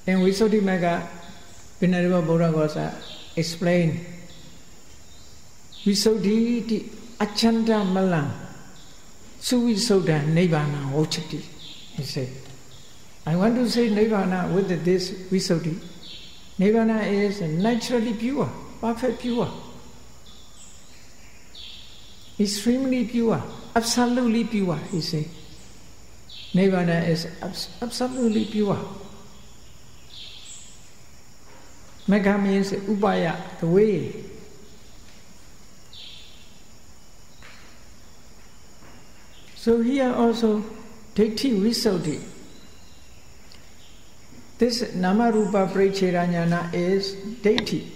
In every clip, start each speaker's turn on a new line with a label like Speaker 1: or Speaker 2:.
Speaker 1: In Visuddhimagga, Venerable Buddha Gosa explained Visuddhi Achanta Malang Suvisoda Nibbana Vochati. He said, I want to say Nibbana with this Visuddhi. Nibbana is naturally pure, perfect pure, extremely pure, absolutely pure, he said. Nibbana is absolutely pure. Magga means upaya, the way. So here also, Ditthi Visuddhi. This Namarupa Paricheda Jnana is Ditthi.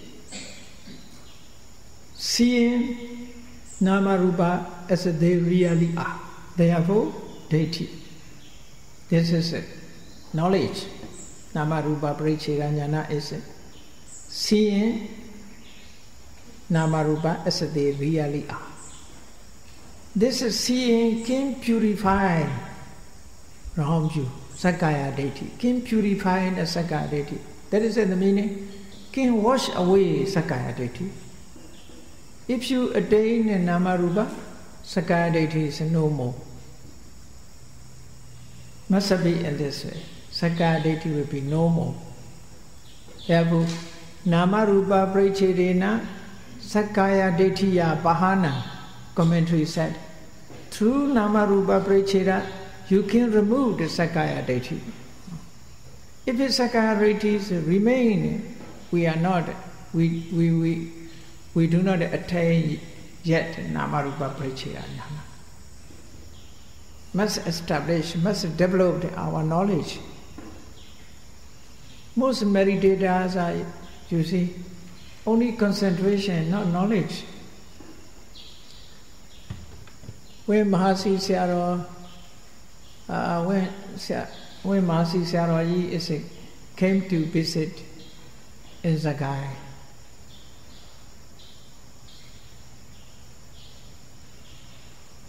Speaker 1: Seeing Namarupa as they really are. Therefore, Ditthi. This is it. Knowledge. Namarupa Paricheda Jnana is it. Seeing Namarupa as they really are. This is seeing can purify wrong view, Sakkaya Ditthi. Can purify the Sakkaya Ditthi. That is the meaning. Can wash away Sakkaya Ditthi. If you attain Namarupa, Sakkaya Ditthi is no more. Must be in this way. Sakkaya Ditthi will be no more. Therefore, Namarupa Parichedena Sakkaya Ditthya Bahana, commentary said, through Namarupa Paricheda, you can remove the Sakkaya Ditthi. If the Sakkaya Ditthis remain, we do not attain yet Namarupa Paricheda. Must establish, must develop our knowledge. Most meditators are, you see, only concentration, not knowledge. When Mahasi Sayadaw, when Mahasi Sayadaw came to visit in Zagai,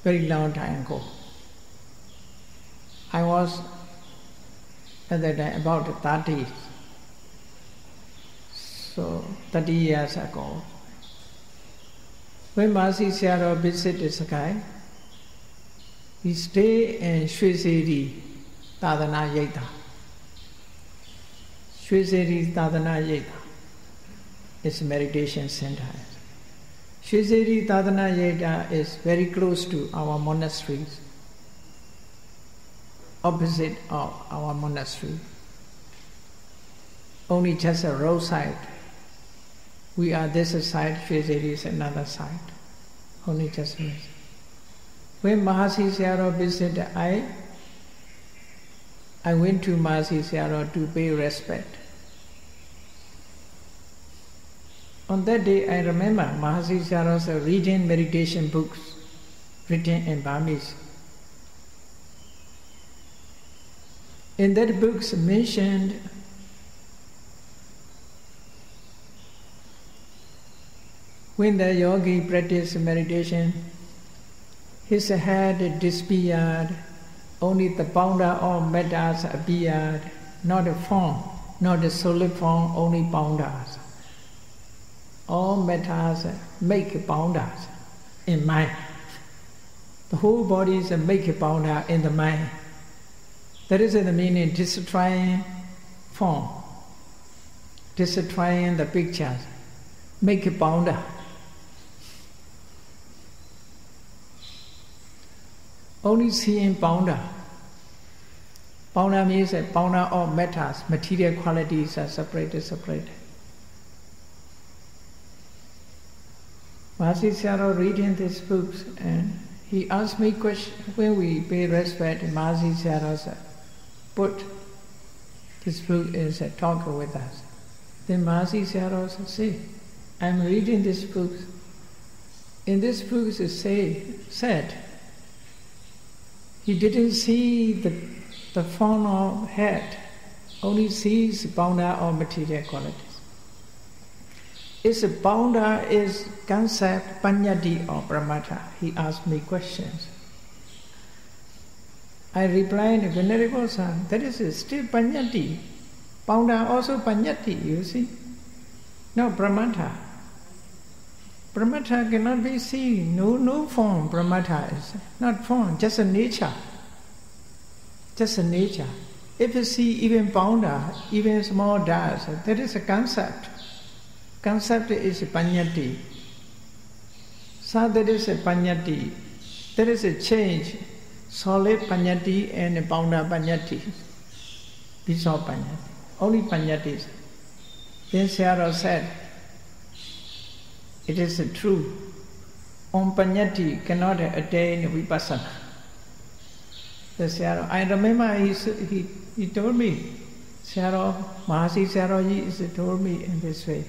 Speaker 1: very long time ago. I was at that time about 30, so 30 years ago. When Mahasi Sayadaw visited Zagai, he stayed in Shweseri Tadana Yeta. Shweseri Tadana Yeta is a meditation center. Shweseri Tadana Yeta is very close to our monasteries, opposite of our monastery. Only just a roadside. We are this side, Shweseri is another side. Only just a When Mahasi Sayadaw visited, I went to Mahasi Sayadaw to pay respect. On that day, I remember Mahasi Sayadaw's reading meditation books written in Burmese. In that books mentioned when the yogi practiced meditation, his head disappeared, only the powder or metals appeared, not the form, not the solid form, only powders. All metals make powders in mind. The whole body is make a powder in the mind. That is the meaning, destroying form, destroying the pictures, make a powder. Only seeing powder. Powder means a powder of metals, material qualities are separated. Mahasi Sayadaw reading these books and he asked me question when we pay respect. Mahasi Sayadaw put this book is a talk with us. Then Mahasi Sayadaw said, I'm reading this book. In this book it said, he didn't see the form of head, only sees powder or material qualities. Is powder is concept, panyati or pramata? He asked me questions. I replied, Venerable Son, that is still panyati. Paunda also Panyati, you see. No, Brahmata. Brahmata cannot be seen. No form. Brahmata is not form, just a nature. Just a nature. If you see even Paunda, even small dust, that is a concept. Concept is Panyati. So that is a Panyati. There is a change. Solid Panyati and Paunda Panyati. These are Panyati. Only Panyatis. Then Sayadaw said, it is true. On Panyati cannot attain Vipassana. The Sayadaw, I remember he told me, Sayadaw, Mahasi Sayadaw told me in this way.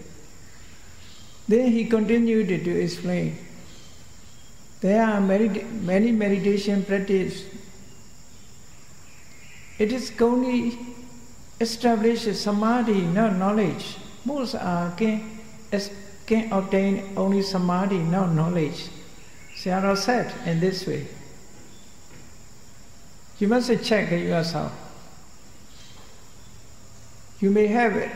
Speaker 1: Then he continued to explain. There are many meditation practice. It is only established samadhi, not knowledge. Most can obtain only samadhi, not knowledge. Sayadaw said in this way. You must check yourself. You may have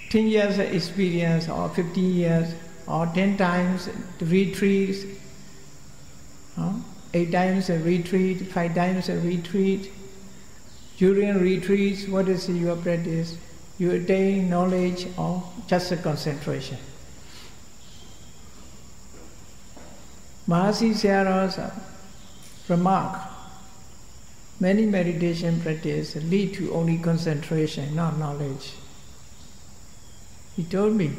Speaker 1: 10 years experience or 15 years or 10 times retreats, 8 times a retreat, 5 times a retreat. During retreats, what is your practice? You attain knowledge or just a concentration. Mahasi Sayadaw's remark, many meditation practice lead to only concentration, not knowledge. He told me,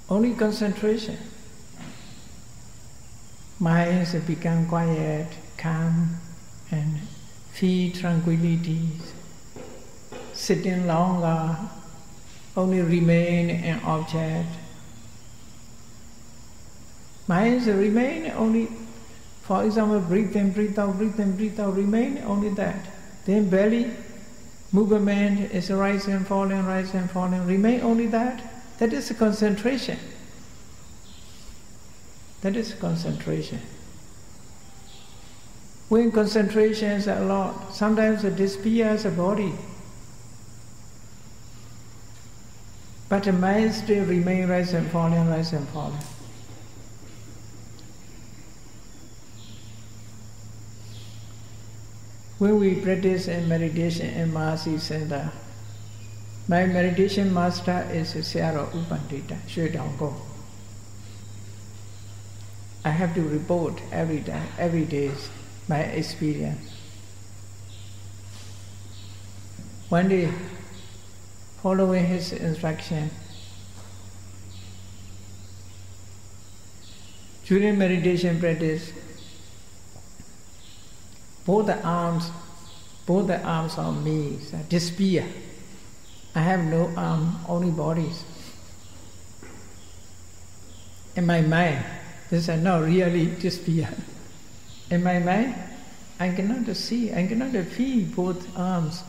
Speaker 1: only concentration. Minds become quiet, calm, and feel tranquility. Sitting longer, only remain an object. Minds remain only, for example, breathe in, breathe out, breathe in, breathe out, remain only that. Then belly movement is rising, falling, remain only that. That is concentration. That is concentration. When concentration is a lot, sometimes it disappears the body. But the mind still remains rising, falling. When we practice in meditation in Mahasi Center, my meditation master is Sayadaw Upandita, Sayadaw. I have to report every day my experience. One day, following his instruction, during meditation practice, both the arms of me disappear. I have no arm, only bodies. In my mind, this is not really disappear. In my mind, I cannot see, I cannot feel both arms.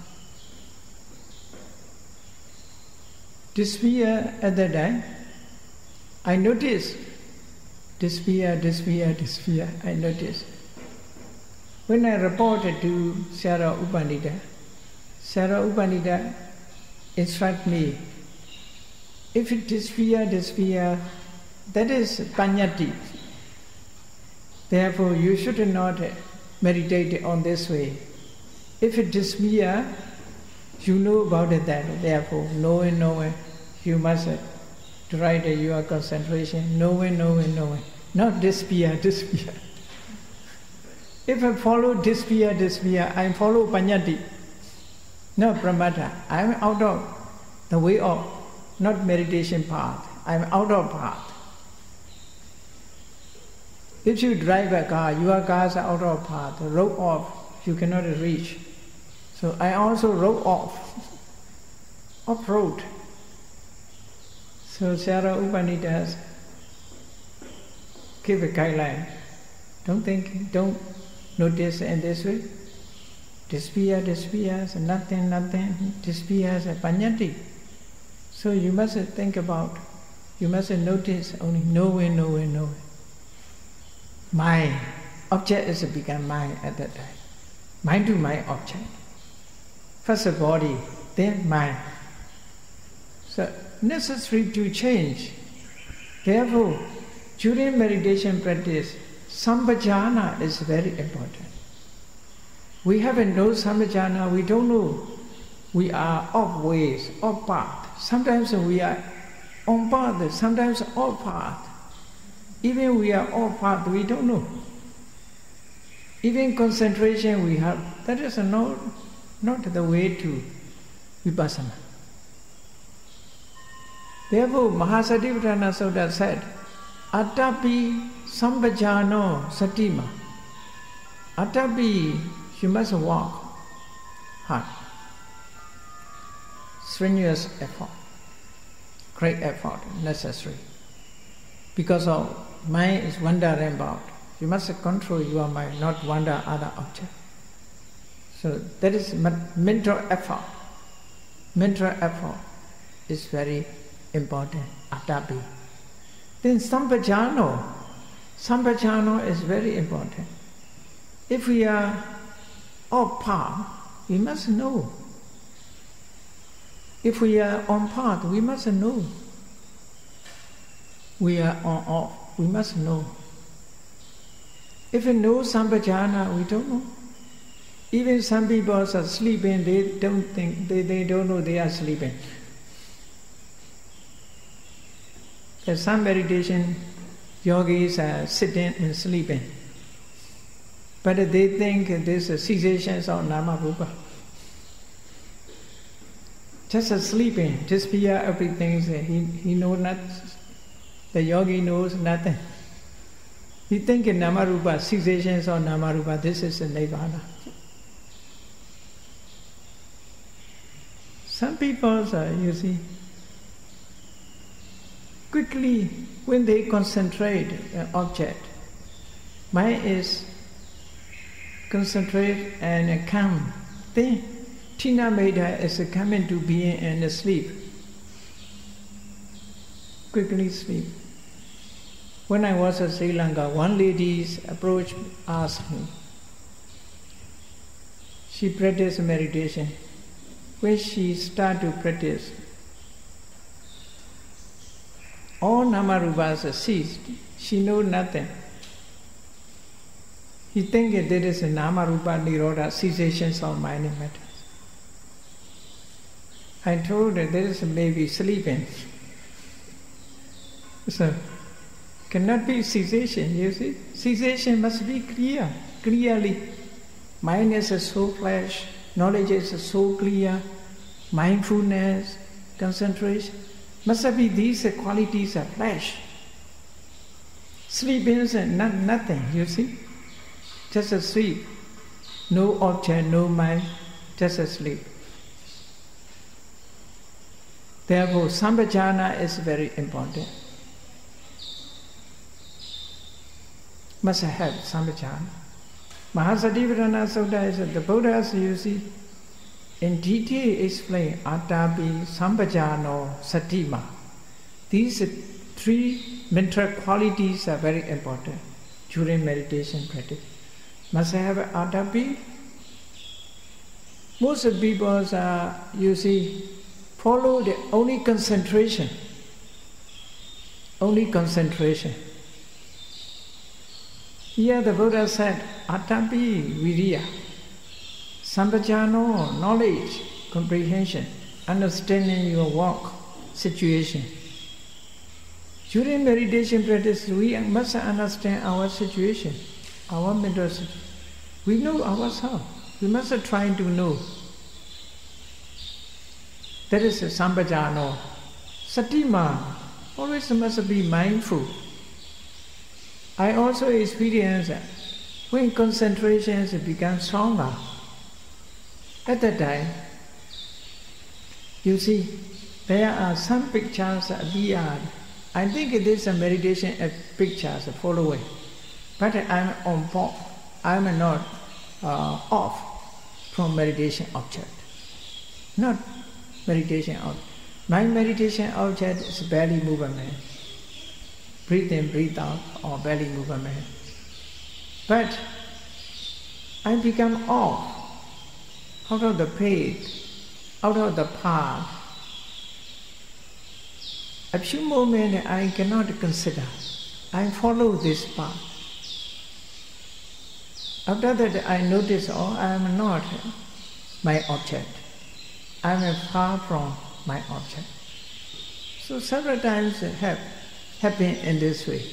Speaker 1: Disappear at that time. I notice. Disappear, I notice. When I reported to Sayadaw Upandita instruct me, if it disappear, that is Panyati. Therefore, you should not meditate on this way. If it disappear, you know about it that. Therefore, knowing, you must direct your concentration, knowing. Not disappear. If I follow disappear, I follow Panyati, not Pramata. I am out of the way of, not meditation path. I am out of path. If you drive a car, your cars are out of path, road off, you cannot reach. So I also road off-road. So Sayadaw Upandita give a guideline. Don't notice in this way. Disappear, nothing, disappear, Panyati. So you must think about, you must notice only knowing. Mind, object is become mind at that time. Mind to mind object. First the body, then mind. So necessary to change. Therefore, during meditation practice, sampajana is very important. We haven't known sampajana, we don't know. We are off ways, off path. Sometimes we are on path, sometimes off path. Even we are off path, we don't know. Even concentration we have, that is not the way to Vipassana. Therefore, Mahasatipatthana Sutta said, Atapi sampajano satima. Atapi, you must walk hard. Strenuous effort. Great effort necessary. Because of mind is wandering about. You must control your mind, not wander other objects. So that is mental effort. Mental effort is very important. Atapi. Then sampajano. Sampajano is very important. If we are off path, we must know. If we are on path, we must know. We are on off, we must know. If we know sampajana, we don't know. Even some people are sleeping, they don't think, they don't know they are sleeping. There's some meditation, yogis are sitting and sleeping. But they think this is cessations of nama rupa. Just sleeping, just fear everything, he knows nothing. The yogi knows nothing. He thinks nama rupa, cessations of nama rupa, this is a nirvana. Some people, you see, quickly when they concentrate an object, mind is concentrate and calm. Then Tina Meda is coming to being and sleep. Quickly sleep. When I was in Sri Lanka, one lady approached, asked me. She practiced meditation. When she started to practice, all namarupas ceased. She knew nothing. He thinks that there is a namarupa nirodha, cessations of mind and matter. I told her there is maybe sleeping. So, cannot be cessation, you see. Cessation must be clear, clearly. Mind is so flash, knowledge is so clear, mindfulness, concentration. Must be these qualities are flash. Sleeping is nothing, you see. Just a sleep. No object, no mind, just a sleep. Therefore, sampajana is very important. Must have sampajana. Mahasatipatthana Sutta is the Buddhas, you see, in detail explain Atapi, Sampajano, Satima. These three mental qualities are very important during meditation practice. Must have Atapi. Most people are, you see, follow the only concentration. Only concentration. Here the Buddha said, Atapi Viriya, Sampajano, knowledge, comprehension, understanding your work, situation. During meditation practice, we must understand our situation, our mental situation. We know ourselves. We must try to know. That is Sampajano. Satima, always must be mindful. I also experience when concentration becomes stronger. At that time, you see, there are some pictures appeared. I think this is meditation pictures following. But I'm on board. I'm not off from meditation object. Not meditation object. My meditation object is belly movement. Breathe in, breathe out, or belly movement. But I become off. out of the faith, out of the path. A few moments I cannot consider. I follow this path. After that I notice, oh, I am not my object. I am far from my object. So several times it happen in this way.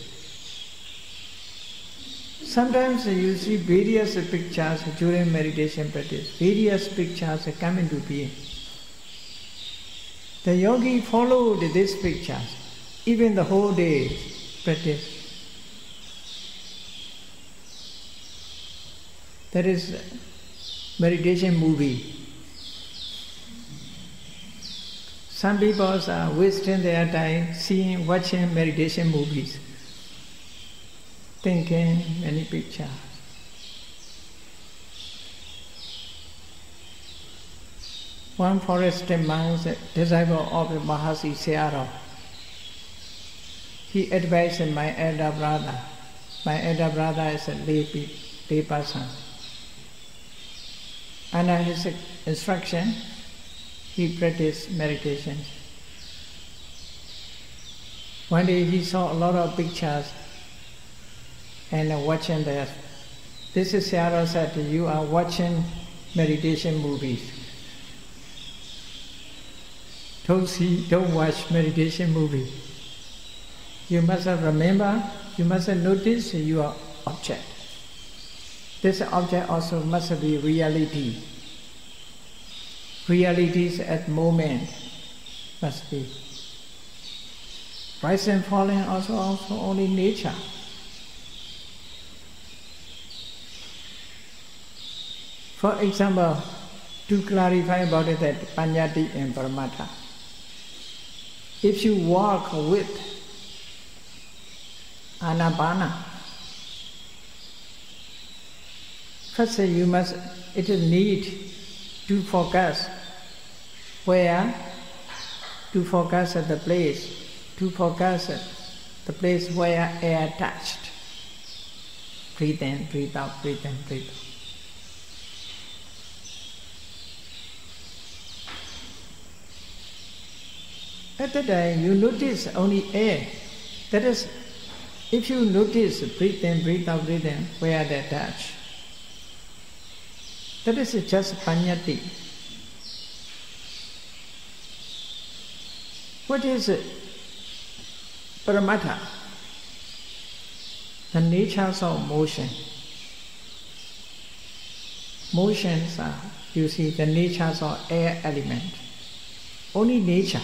Speaker 1: Sometimes you see various pictures during meditation practice. Various pictures come into being. The yogi followed these pictures, even the whole day practice. That is meditation movie. Some people are wasting their time watching meditation movies, thinking many pictures. One forest monk, disciple of Mahasi Sayadaw, he advised my elder brother. My elder brother is a lay person. Under his instruction, he practiced meditation. One day he saw a lot of pictures and watching that. This is Sayadaw said, you are watching meditation movies. Don't watch meditation movie. You must remember, you must notice your object. This object also must be reality. Realities at moment must be. Rise and falling also only nature. For example, to clarify about it, that Panyati and Paramattha. If you walk with Anapana, first it is need to focus where, to focus at the place, to focus at the place where air touched. Breathe in, breathe out, breathe in, breathe out. At that time, you notice only air. That is, if you notice, breathe in, breathe out, where they touch. That is just Panyati. What is Paramattha? The natures of motion. Motions are, you see, the natures of air element. Only nature.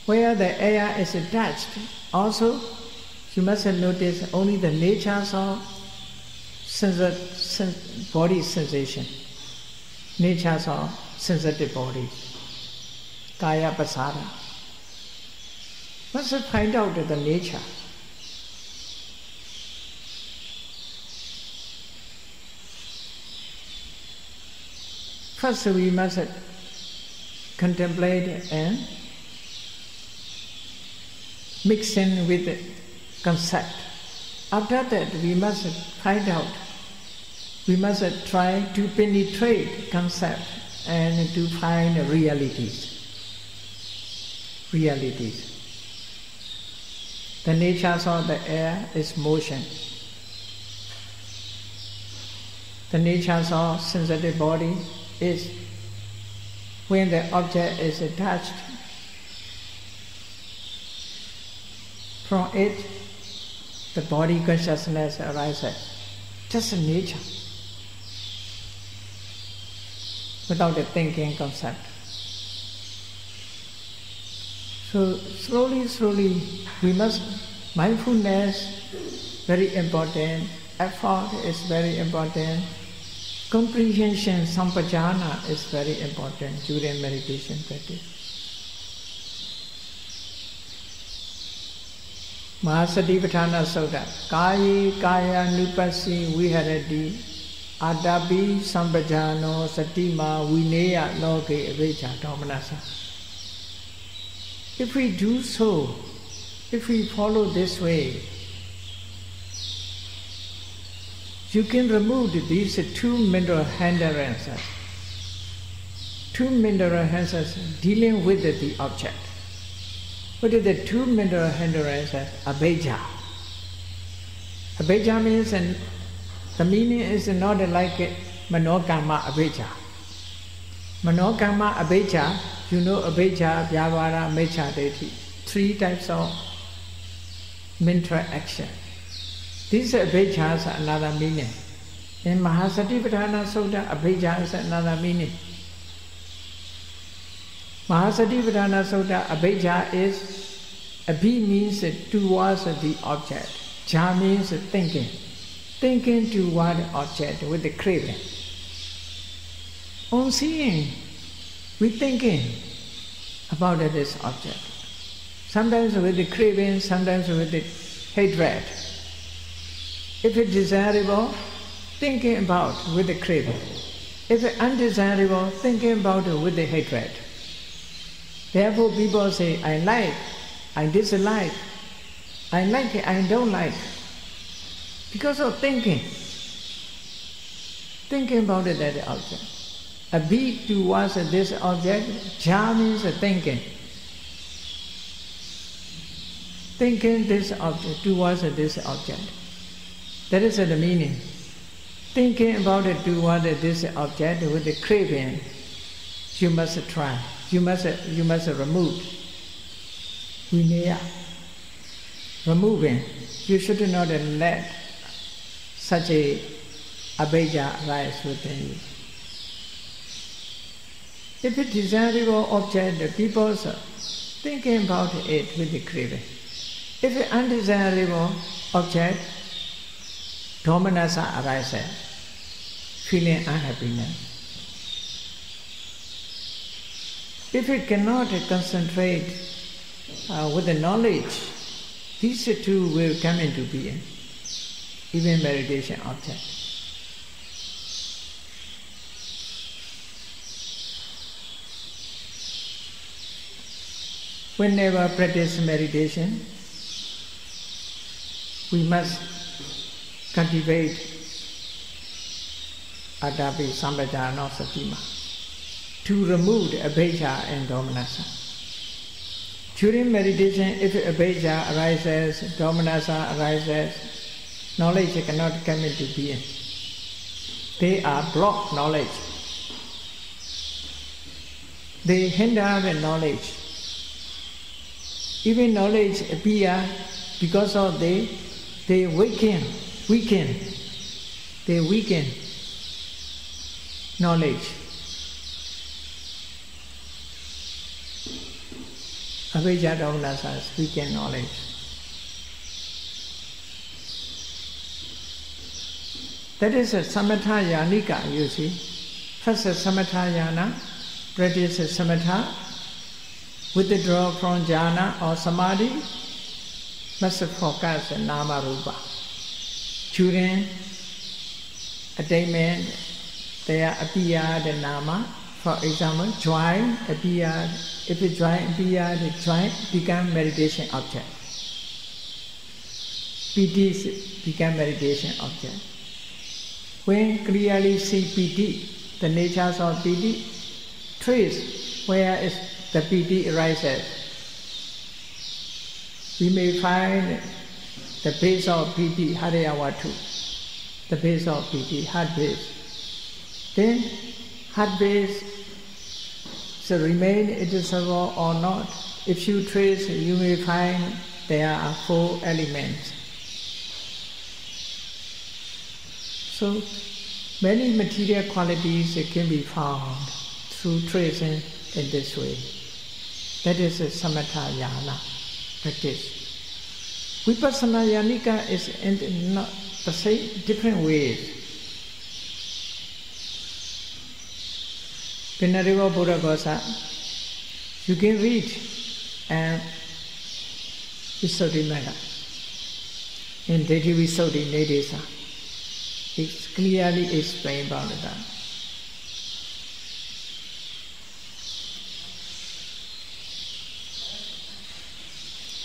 Speaker 1: Where the air is attached, also you must notice only the natures of body sensation, natures of sensitive body, kaya pasada. Must find out the nature. First we must contemplate and mix in with the concept. After that we must find out, we must try to penetrate concept and to find realities. Realities. The nature of the air is motion. The nature of sensitive body is when the object is attached. From it, the body consciousness arises. Just nature. Without the thinking concept. So slowly, we must, mindfulness, very important, effort is very important, comprehension, sampajana is very important during meditation practice. Mahasatipatthana Sutta, Kayi Kaya Nupasi Viharati Adapi Sampajano Satima Vineya Loke Vecha Domanasa. If we do so, if we follow this way, you can remove these two mental hindrances. Two mental hindrances dealing with the object. What are the two mental hindrances? Abhijja. Abhijja means, and the meaning is not like Manokamma Abhijja. Manokamma Abhijja, you know Abhijja, Vyavara, Miccha, Ditthi. Three types of mental action. These Abhijjas are another meaning. In Mahasatipatthana Sutta, Abhijja is another meaning. Mahasatipatthana Sutta, Abhijja is, Abhi means towards the object. Ja means thinking. Thinking toward the object with the craving. On seeing, we thinking about this object. Sometimes with the craving, sometimes with the hatred. If it's desirable, thinking about with the craving. If it's undesirable, thinking about with the hatred. Therefore people say, I like, I dislike, I like it, I don't like. Because of thinking. Thinking about that object. Abhi towards this object, ja means thinking. Thinking this object towards this object. That is the meaning. Thinking about it towards this object with the craving, you must try. You must remove. Vinaya. Removing. You should not let such a abhijja arise within you. If a desirable object, the people are thinking about it with the craving. If an undesirable object, dominasa arises, feeling unhappiness. If it cannot concentrate with the knowledge, these two will come into being, even meditation object. Whenever practice meditation, we must cultivate Adapi Sambhajana Satima to remove the abhijja and dominasa. During meditation, if abhijja arises, dominasa arises, knowledge cannot come into being. They are blocked knowledge. They hinder the knowledge. Even knowledge appear because of they weaken knowledge. Avijja dominasa weaken knowledge. That is a samatha yanika, you see. First a samatha yana, practice a samatha, withdraw from jhana or samadhi, must focus on nama rupa. During attainment, there appear the nama. For example, joy appear. If the joy appear, the joy become meditation object. Piti become meditation object. When clearly see piti, the natures of piti, trace where is the piti arises. We may find the base of piti, Hariyawatu, the base of piti, heart base. Then heart base shall remain editable or not. If you trace, you may find there are 4 elements. So many material qualities can be found through tracing in this way. That is a samatha yana practice. Vipassana yanika is in not the same, different ways. Pinariva Buddha Gosa, you can read and Visuddhi Metta in Ditthi Visuddhi Nedesa. It's clearly explained about that.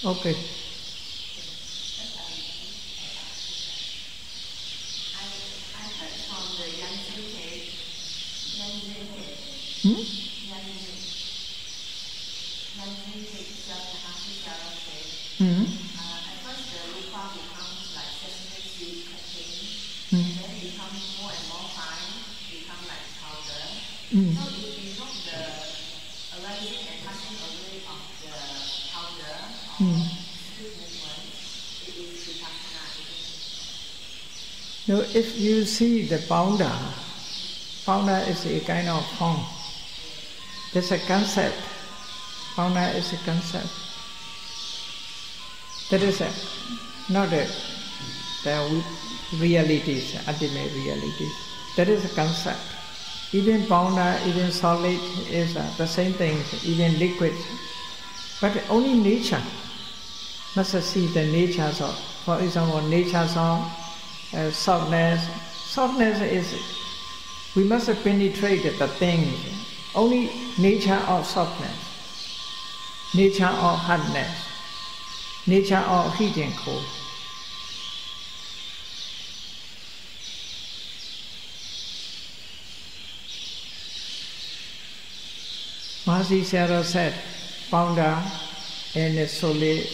Speaker 1: Okay.
Speaker 2: At first the rupa becomes like sesame seed cutting, and then it becomes more and more fine, become like powder. So if we look the arising and passing away of the powder or split movement, it is Vipassana, isn't it?
Speaker 1: No, if you see the powder is a kind of form. There's a concept. Powder is a concept. That is not the realities, ultimate realities. That is a concept. Even powder, even solid is the same thing, even liquid. But only nature must see the natures of, for example, natures of softness. Softness is, we must penetrate the things. Only nature of softness, nature of hardness, nature of heat and cold. Mahasi Sayadaw said, powder and a solid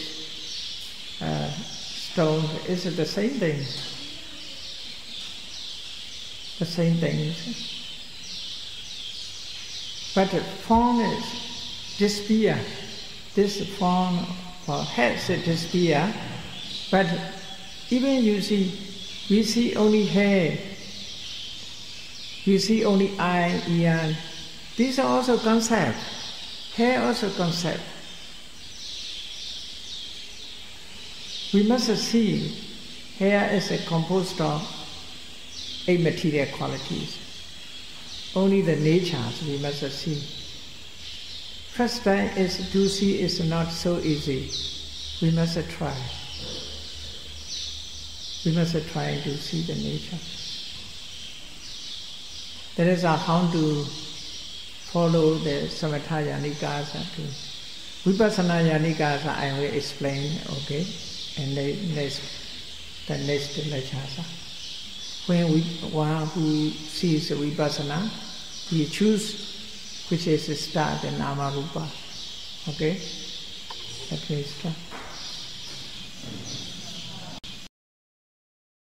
Speaker 1: stone is the same thing. The same thing. But the form is disappear. This form has a disappear. But even you see, we see only hair. We see only eye, ear. These are also concepts. Hair also concept. We must see hair is composed of 8 material qualities. Only the natures we must see. First time is to see is not so easy. We must try. We must try to see the nature. That is how to follow the Samatha Yanikas. Vipassana Yanikas I will explain, okay? And the next lecture. When one who sees Vipassana, he choose which is start and Nama Rupa. Okay? That means start.